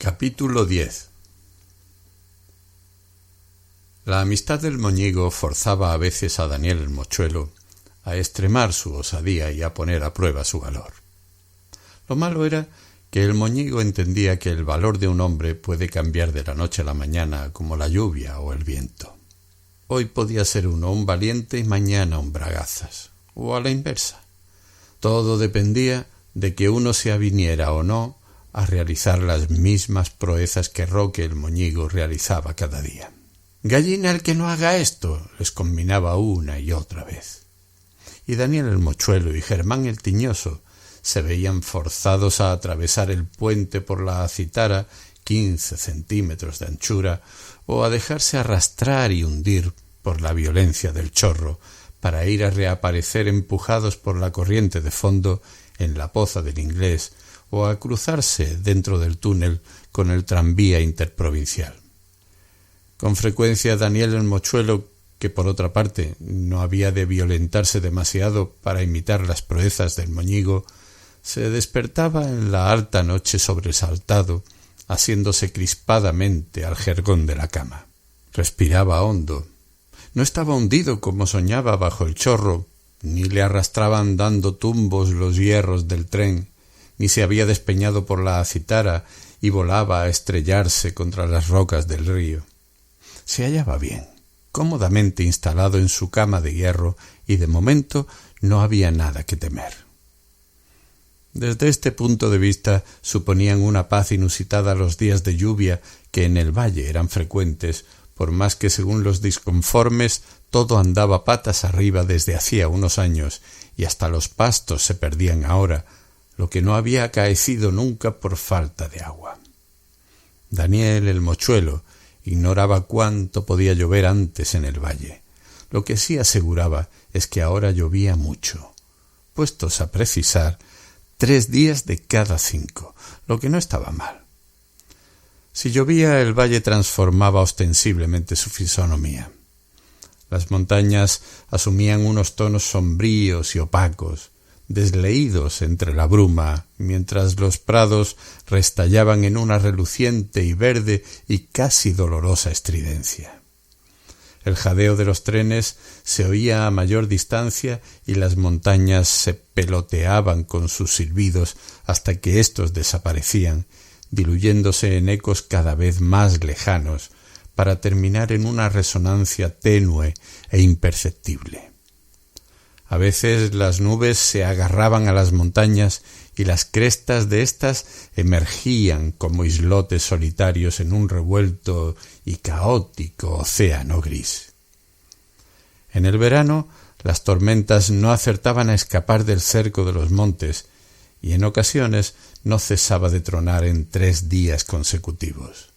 Capítulo 10. La amistad del moñigo forzaba a veces a Daniel el mochuelo a extremar su osadía y a poner a prueba su valor. Lo malo era que el moñigo entendía que el valor de un hombre puede cambiar de la noche a la mañana como la lluvia o el viento. Hoy podía ser uno un valiente y mañana un bragazas, o a la inversa. Todo dependía de que uno se aviniera o no a realizar las mismas proezas que Roque el moñigo realizaba cada día. «Gallina el que no haga esto», les combinaba una y otra vez. Y Daniel el mochuelo y Germán el tiñoso se veían forzados a atravesar el puente por la acitara 15 centímetros de anchura o a dejarse arrastrar y hundir por la violencia del chorro para ir a reaparecer empujados por la corriente de fondo en la poza del Inglés o a cruzarse dentro del túnel con el tranvía interprovincial. Con frecuencia Daniel el mochuelo, que por otra parte no había de violentarse demasiado para imitar las proezas del moñigo, se despertaba en la alta noche sobresaltado, asiéndose crispadamente al jergón de la cama. Respiraba hondo. No estaba hundido como soñaba bajo el chorro, ni le arrastraban dando tumbos los hierros del tren, ni se había despeñado por la acitara y volaba a estrellarse contra las rocas del río. Se hallaba bien, cómodamente instalado en su cama de hierro, y de momento no había nada que temer. Desde este punto de vista suponían una paz inusitada los días de lluvia que en el valle eran frecuentes, por más que según los disconformes todo andaba patas arriba desde hacía unos años y hasta los pastos se perdían ahora, lo que no había acaecido nunca por falta de agua. Daniel el mochuelo ignoraba cuánto podía llover antes en el valle. Lo que sí aseguraba es que ahora llovía mucho, puestos a precisar 3 días de cada 5, lo que no estaba mal. Si llovía, el valle transformaba ostensiblemente su fisonomía. Las montañas asumían unos tonos sombríos y opacos, desleídos entre la bruma, mientras los prados restallaban en una reluciente y verde y casi dolorosa estridencia. El jadeo de los trenes se oía a mayor distancia y las montañas se peloteaban con sus silbidos hasta que éstos desaparecían, diluyéndose en ecos cada vez más lejanos, para terminar en una resonancia tenue e imperceptible. A veces las nubes se agarraban a las montañas y las crestas de éstas emergían como islotes solitarios en un revuelto y caótico océano gris. En el verano las tormentas no acertaban a escapar del cerco de los montes y en ocasiones no cesaba de tronar en 3 días consecutivos.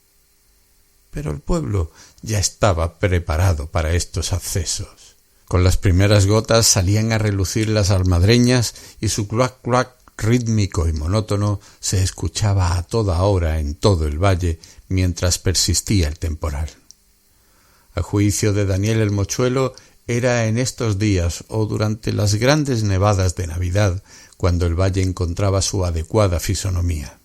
Pero el pueblo ya estaba preparado para estos accesos. Con las primeras gotas salían a relucir las almadreñas y su cluac-cluac rítmico y monótono se escuchaba a toda hora en todo el valle mientras persistía el temporal. A juicio de Daniel el mochuelo, era en estos días o durante las grandes nevadas de Navidad cuando el valle encontraba su adecuada fisonomía.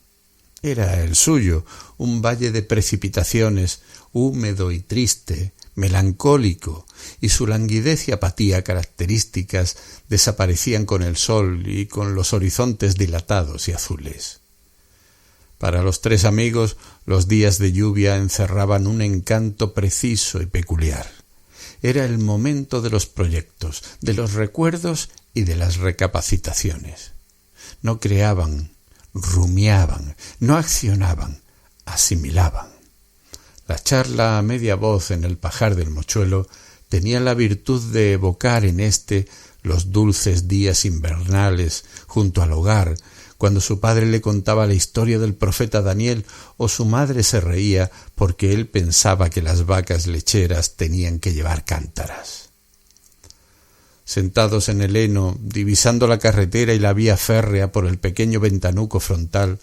Era el suyo, un valle de precipitaciones, húmedo y triste, melancólico, y su languidez y apatía características desaparecían con el sol y con los horizontes dilatados y azules. Para los 3 amigos, los días de lluvia encerraban un encanto preciso y peculiar. Era el momento de los proyectos, de los recuerdos y de las recapacitaciones. No creaban, rumiaban, no accionaban, asimilaban. La charla a media voz en el pajar del mochuelo tenía la virtud de evocar en éste los dulces días invernales junto al hogar, cuando su padre le contaba la historia del profeta Daniel o su madre se reía porque él pensaba que las vacas lecheras tenían que llevar cántaras. Sentados en el heno, divisando la carretera y la vía férrea por el pequeño ventanuco frontal,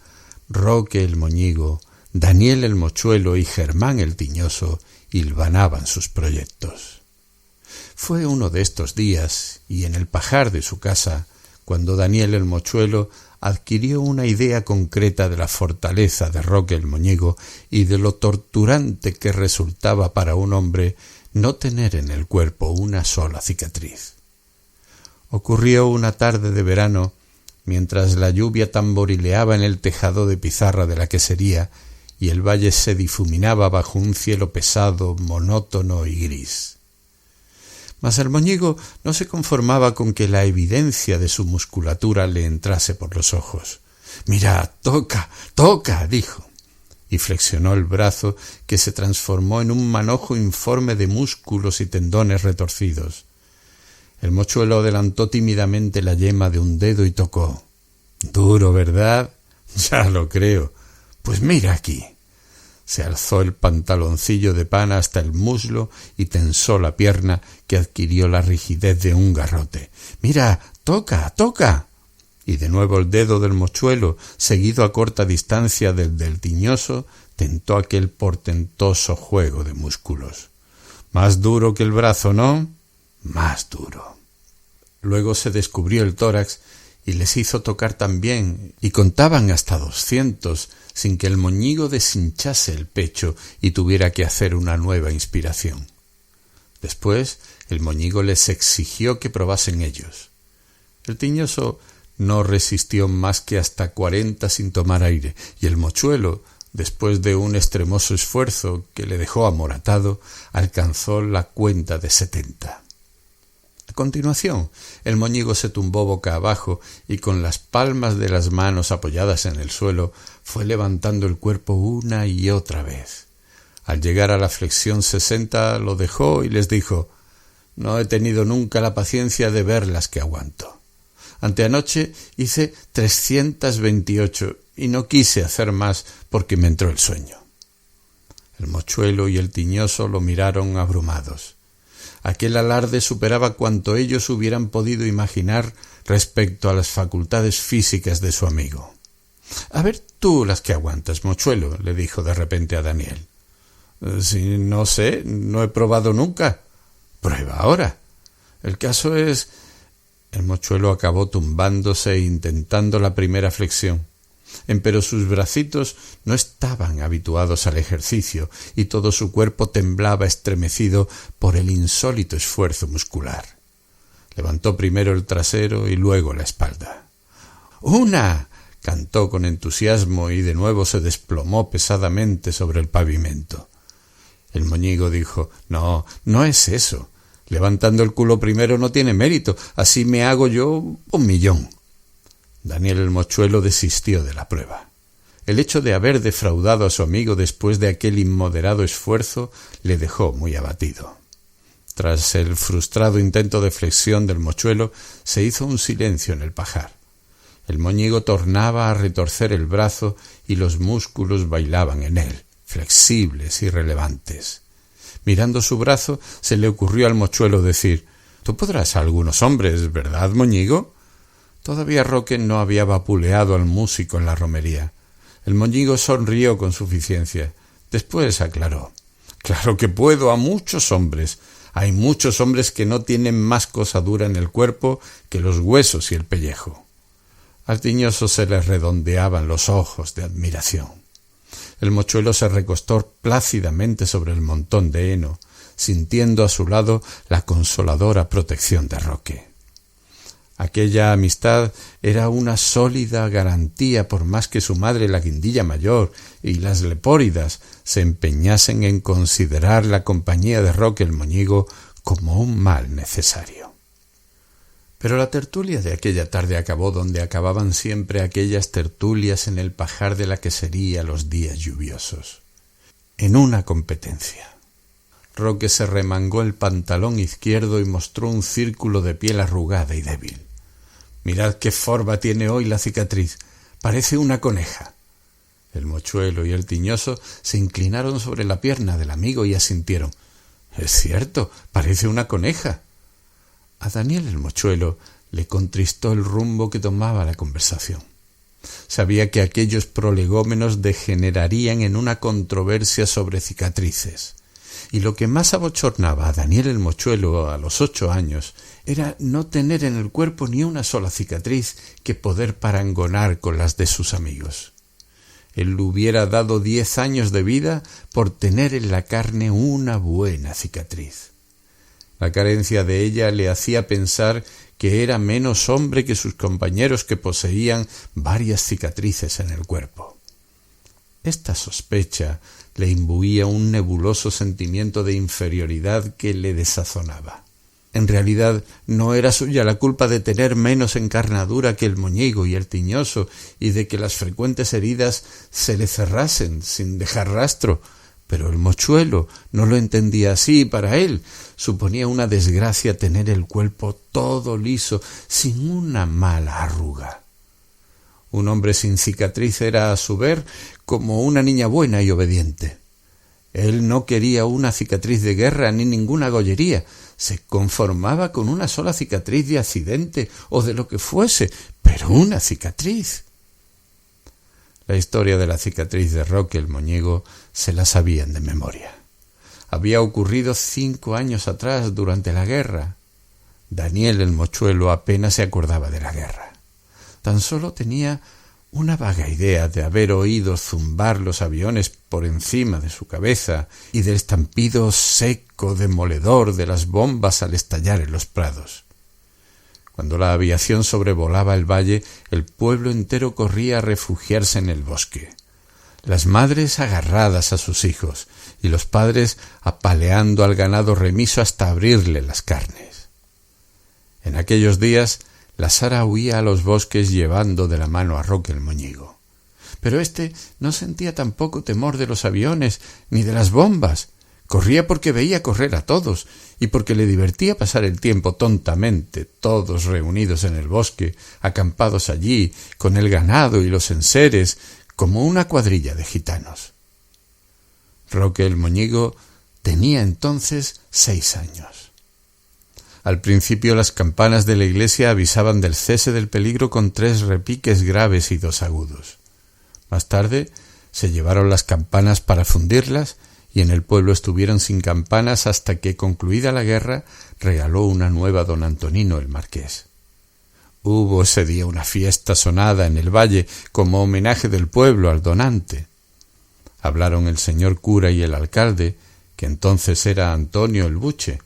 Roque el moñigo, Daniel el mochuelo y Germán el tiñoso hilvanaban sus proyectos. Fue uno de estos días, y en el pajar de su casa, cuando Daniel el mochuelo adquirió una idea concreta de la fortaleza de Roque el Moñigo y de lo torturante que resultaba para un hombre no tener en el cuerpo una sola cicatriz. Ocurrió una tarde de verano, mientras la lluvia tamborileaba en el tejado de pizarra de la quesería y el valle se difuminaba bajo un cielo pesado, monótono y gris. Mas el Moñigo no se conformaba con que la evidencia de su musculatura le entrase por los ojos. «Mira, toca, toca», dijo, y flexionó el brazo, que se transformó en un manojo informe de músculos y tendones retorcidos. El mochuelo adelantó tímidamente la yema de un dedo y tocó. «Duro, ¿verdad? Ya lo creo. Pues mira aquí». Se alzó el pantaloncillo de pana hasta el muslo y tensó la pierna, que adquirió la rigidez de un garrote. «Mira, toca, toca». Y de nuevo el dedo del mochuelo, seguido a corta distancia del tiñoso, tentó aquel portentoso juego de músculos. «Más duro que el brazo, ¿no?» «Más duro». Luego se descubrió el tórax y les hizo tocar también, y contaban hasta 200, sin que el Moñigo deshinchase el pecho y tuviera que hacer una nueva inspiración. Después el Moñigo les exigió que probasen ellos. El tiñoso no resistió más que hasta 40 sin tomar aire, y el mochuelo, después de un extremoso esfuerzo que le dejó amoratado, alcanzó la cuenta de 70. A continuación, el Moñigo se tumbó boca abajo y con las palmas de las manos apoyadas en el suelo fue levantando el cuerpo una y otra vez. Al llegar a la flexión 60 lo dejó y les dijo: «No he tenido nunca la paciencia de ver las que aguanto. Anteanoche hice 328 y no quise hacer más porque me entró el sueño». El mochuelo y el tiñoso lo miraron abrumados. Aquel alarde superaba cuanto ellos hubieran podido imaginar respecto a las facultades físicas de su amigo. «A ver tú las que aguantas, mochuelo», le dijo de repente a Daniel. «Si no sé, no he probado nunca». «Prueba ahora. El caso es...». El mochuelo acabó tumbándose e intentando la primera flexión. Empero sus bracitos no estaban habituados al ejercicio y todo su cuerpo temblaba estremecido por el insólito esfuerzo muscular. Levantó primero el trasero y luego la espalda. «¡Una!», cantó con entusiasmo y de nuevo se desplomó pesadamente sobre el pavimento. El Moñigo dijo: «No, no es eso. Levantando el culo primero no tiene mérito. Así me hago yo 1.000.000». Daniel el mochuelo desistió de la prueba. El hecho de haber defraudado a su amigo después de aquel inmoderado esfuerzo le dejó muy abatido. Tras el frustrado intento de flexión del mochuelo, se hizo un silencio en el pajar. El Moñigo tornaba a retorcer el brazo y los músculos bailaban en él, flexibles y relevantes. Mirando su brazo, se le ocurrió al mochuelo decir: «Tú podrás a algunos hombres, ¿verdad, Moñigo?». Todavía Roque no había vapuleado al músico en la romería. El Moñigo sonrió con suficiencia. Después aclaró: «Claro que puedo a muchos hombres. Hay muchos hombres que no tienen más cosa dura en el cuerpo que los huesos y el pellejo». Al tiñoso se le redondeaban los ojos de admiración. El mochuelo se recostó plácidamente sobre el montón de heno, sintiendo a su lado la consoladora protección de Roque. Aquella amistad era una sólida garantía, por más que su madre, la Guindilla Mayor, y las Lepóridas se empeñasen en considerar la compañía de Roque el Moñigo como un mal necesario. Pero la tertulia de aquella tarde acabó donde acababan siempre aquellas tertulias en el pajar de la quesería los días lluviosos: en una competencia. Roque se remangó el pantalón izquierdo y mostró un círculo de piel arrugada y débil. «Mirad qué forma tiene hoy la cicatriz. Parece una coneja». El mochuelo y el tiñoso se inclinaron sobre la pierna del amigo y asintieron. «Es cierto, parece una coneja». A Daniel el mochuelo le contristó el rumbo que tomaba la conversación. Sabía que aquellos prolegómenos degenerarían en una controversia sobre cicatrices, y lo que más abochornaba a Daniel el mochuelo a los 8 años era no tener en el cuerpo ni una sola cicatriz que poder parangonar con las de sus amigos. Él hubiera dado 10 años de vida por tener en la carne una buena cicatriz. La carencia de ella le hacía pensar que era menos hombre que sus compañeros que poseían varias cicatrices en el cuerpo. Esta sospecha le imbuía un nebuloso sentimiento de inferioridad que le desazonaba. En realidad no era suya la culpa de tener menos encarnadura que el moñigo y el tiñoso y de que las frecuentes heridas se le cerrasen sin dejar rastro, pero el mochuelo no lo entendía así y para él suponía una desgracia tener el cuerpo todo liso, sin una mala arruga. Un hombre sin cicatriz era a su ver como una niña buena y obediente. Él no quería una cicatriz de guerra ni ninguna gollería, se conformaba con una sola cicatriz de accidente o de lo que fuese, pero una cicatriz. La historia de la cicatriz de Roque el moñigo se la sabían de memoria. Había ocurrido 5 años atrás durante la guerra. Daniel el mochuelo apenas se acordaba de la guerra. Tan solo tenía una vaga idea de haber oído zumbar los aviones por encima de su cabeza y del estampido seco demoledor de las bombas al estallar en los prados. Cuando la aviación sobrevolaba el valle, el pueblo entero corría a refugiarse en el bosque. Las madres agarradas a sus hijos y los padres apaleando al ganado remiso hasta abrirle las carnes. En aquellos días la Sara huía a los bosques llevando de la mano a Roque el moñigo. Pero éste no sentía tampoco temor de los aviones ni de las bombas. Corría porque veía correr a todos y porque le divertía pasar el tiempo tontamente, todos reunidos en el bosque, acampados allí, con el ganado y los enseres, como una cuadrilla de gitanos. Roque el moñigo tenía entonces 6 años. Al principio las campanas de la iglesia avisaban del cese del peligro con 3 repiques graves y 2 agudos. Más tarde se llevaron las campanas para fundirlas y en el pueblo estuvieron sin campanas hasta que, concluida la guerra, regaló una nueva don Antonino el marqués. Hubo ese día una fiesta sonada en el valle como homenaje del pueblo al donante. Hablaron el señor cura y el alcalde, que entonces era Antonio el Buche.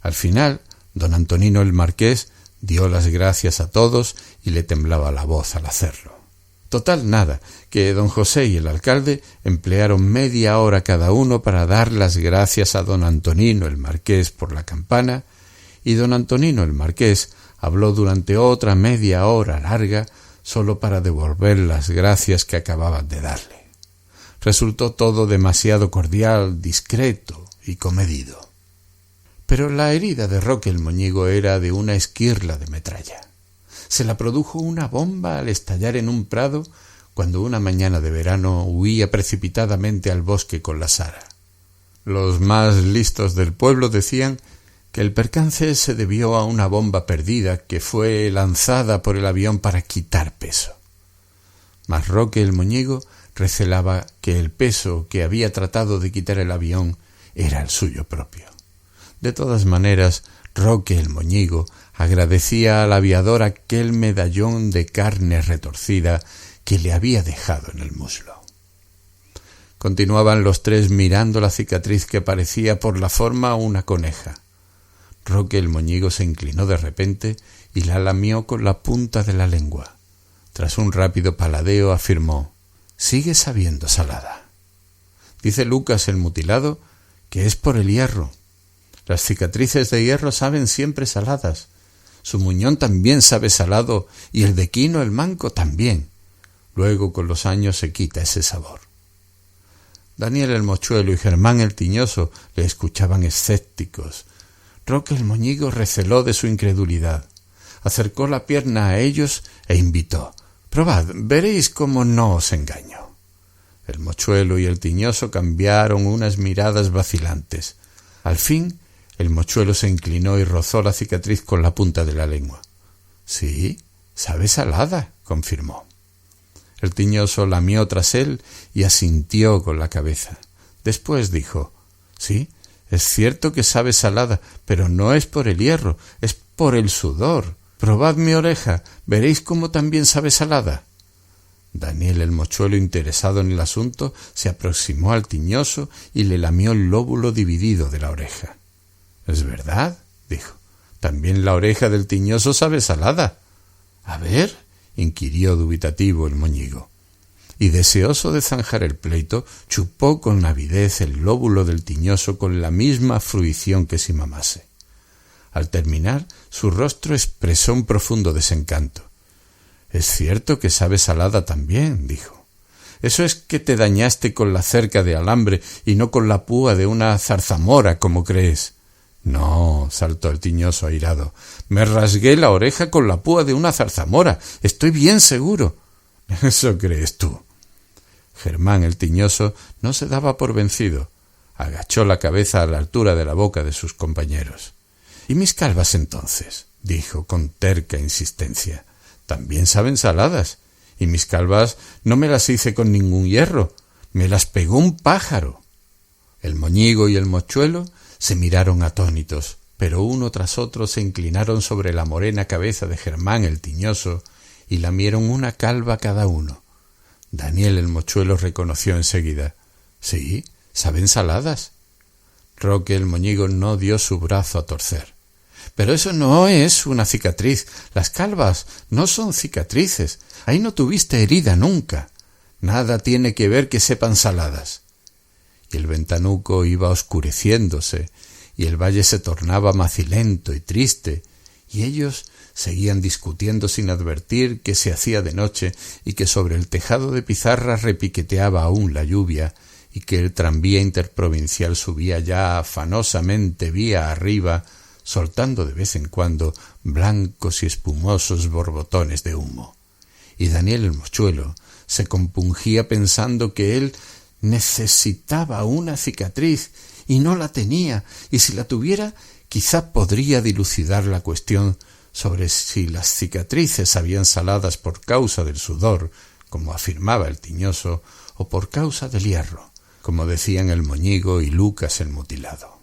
Al final, don Antonino el marqués dio las gracias a todos y le temblaba la voz al hacerlo. Total nada, que don José y el alcalde emplearon media hora cada uno para dar las gracias a don Antonino el marqués por la campana, y don Antonino el marqués habló durante otra media hora larga solo para devolver las gracias que acababan de darle. Resultó todo demasiado cordial, discreto y comedido. Pero la herida de Roque el moñigo era de una esquirla de metralla. Se la produjo una bomba al estallar en un prado cuando una mañana de verano huía precipitadamente al bosque con la Sara. Los más listos del pueblo decían que el percance se debió a una bomba perdida que fue lanzada por el avión para quitar peso. Mas Roque el moñigo recelaba que el peso que había tratado de quitar el avión era el suyo propio. De todas maneras, Roque el moñigo agradecía al aviador aquel medallón de carne retorcida que le había dejado en el muslo. Continuaban los 3 mirando la cicatriz que parecía por la forma una coneja. Roque el moñigo se inclinó de repente y la lamió con la punta de la lengua. Tras un rápido paladeo afirmó: «Sigue sabiendo salada». Dice Lucas el mutilado que es por el hierro. Las cicatrices de hierro saben siempre saladas. Su muñón también sabe salado y el de Quino el manco también. Luego con los años se quita ese sabor. Daniel el mochuelo y Germán el tiñoso le escuchaban escépticos. Roque el moñigo receló de su incredulidad. Acercó la pierna a ellos e invitó: «Probad, veréis cómo no os engaño». El mochuelo y el tiñoso cambiaron unas miradas vacilantes. Al fin, el mochuelo se inclinó y rozó la cicatriz con la punta de la lengua. «Sí, sabe salada», confirmó. El tiñoso lamió tras él y asintió con la cabeza. Después dijo: «Sí, Es cierto que sabe salada, pero no es por el hierro, es por el sudor. Probad mi oreja, veréis cómo también sabe salada. Daniel el mochuelo, interesado en el asunto, se aproximó al tiñoso y le lamió el lóbulo dividido de la oreja. —¿Es verdad? —dijo—. También la oreja del tiñoso sabe salada. —A ver —inquirió dubitativo el moñigo. Y deseoso de zanjar el pleito, chupó con avidez el lóbulo del tiñoso con la misma fruición que si mamase. Al terminar, su rostro expresó un profundo desencanto. —Es cierto que sabe salada también —dijo—. Eso es que te dañaste con la cerca de alambre y no con la púa de una zarzamora, como crees. —No —saltó el tiñoso airado—, me rasgué la oreja con la púa de una zarzamora, estoy bien seguro. —Eso crees tú. Germán el tiñoso no se daba por vencido. Agachó la cabeza a la altura de la boca de sus compañeros. —¿Y mis calvas entonces? —dijo con terca insistencia—. También saben saladas, y mis calvas no me las hice con ningún hierro, me las pegó un pájaro. El moñigo y el mochuelo se miraron atónitos, pero uno tras otro se inclinaron sobre la morena cabeza de Germán el tiñoso y lamieron una calva cada uno. Daniel el mochuelo reconoció enseguida. —Sí, saben saladas. Roque el moñigo no dio su brazo a torcer. —Pero eso no es una cicatriz. Las calvas no son cicatrices. Ahí no tuviste herida nunca. Nada tiene que ver que sepan saladas. Y el ventanuco iba oscureciéndose, y el valle se tornaba macilento y triste, y ellos seguían discutiendo sin advertir que se hacía de noche y que sobre el tejado de pizarra repiqueteaba aún la lluvia, y que el tranvía interprovincial subía ya afanosamente vía arriba, soltando de vez en cuando blancos y espumosos borbotones de humo. Y Daniel el mochuelo se compungía pensando que él necesitaba una cicatriz y no la tenía, y si la tuviera quizá podría dilucidar la cuestión sobre si las cicatrices habían saladas por causa del sudor, como afirmaba el tiñoso, o por causa del hierro, como decían el moñigo y Lucas el mutilado.